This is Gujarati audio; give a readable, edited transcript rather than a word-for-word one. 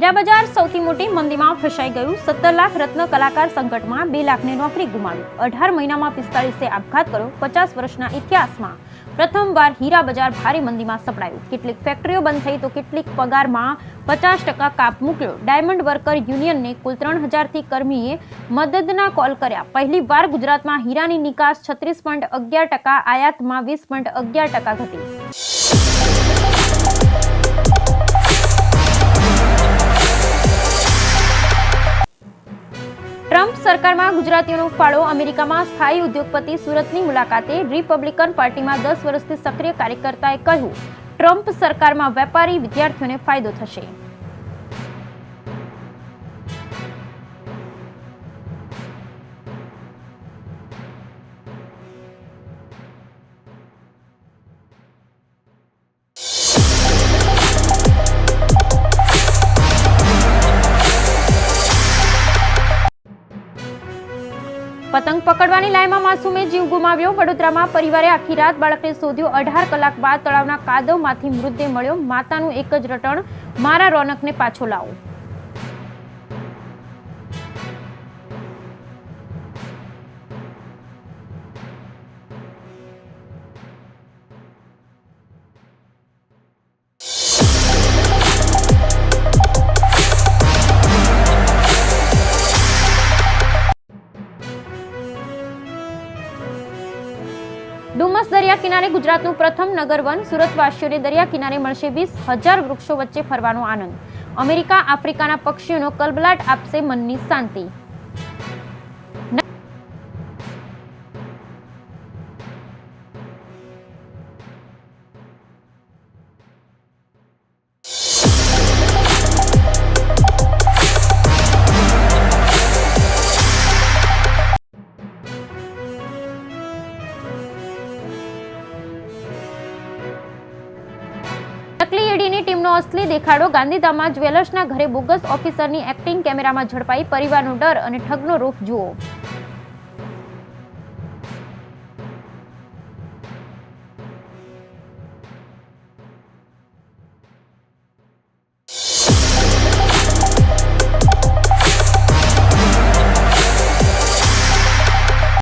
હીરા બજાર સૌથી મોટી મંદીમાં ફસાઈ ગયું। 17 લાખ રત્ન કલાકાર સંકટમાં, 2 લાખની નોકરી ગુમાવી, 18 મહિનામાં 45 આપઘાત કર્યો। 50 વર્ષના ઇતિહાસમાં પ્રથમવાર હીરા બજાર ભારે મંદીમાં સપડાયું। કેટલીક ફેક્ટરીઓ બંધ થઈ તો કેટલીક પગારમાં 50% કાપ મૂક્યો। ડાયમંડ વર્કર યુનિયનને કુલ 3000થી કર્મીએ મદદના કોલ કર્યા। પહેલીવાર ગુજરાતમાં હીરાની નિકાસ 36.11%, આયાતમાં 20.11% ઘટી। ટ્રમ્પ સરકારમાં ગુજરાતીઓનો ફાળો, અમેરિકામાં સ્થાયી ઉદ્યોગપતિ સુરતની મુલાકાતે। રિપબ્લિકન પાર્ટીમાં 10 વર્ષથી સક્રિય કાર્યકર્તાએ કહ્યું, ટ્રમ્પ સરકારમાં વેપારી વિદ્યાર્થીઓને ફાયદો થશે। પતંગ પકડવાની લાઈનમાં માસૂમે જીવ ગુમાવ્યો। વડોદરામાં પરિવારે આખી રાત બાળકને શોધ્યો। 18 કલાક બાદ તળાવના કાદવમાંથી મૃતદેહ મળ્યો। માતાનું એક જ રટણ, મારા રોનકને પાછો લાવો। ડુમસ દરિયા કિનારે ગુજરાતનું પ્રથમ નગરવન। સુરતવાસીઓને દરિયા કિનારે મળશે 20,000 વૃક્ષો વચ્ચે ફરવાનો આનંદ। અમેરિકા આફ્રિકાના પક્ષીઓનો કલબલાટ આપશે મનની શાંતિ। નકલી ઈડીની ટીમનો અસલી દેખાડો। ગાંધીધામમાં જ્વેલર્સના ઘરે બોગસ ઓફિસરની એક્ટિંગ કેમેરામાં ઝડપાઈ। પરિવારનો ડર અને ઠગનો રૂપ જુઓ।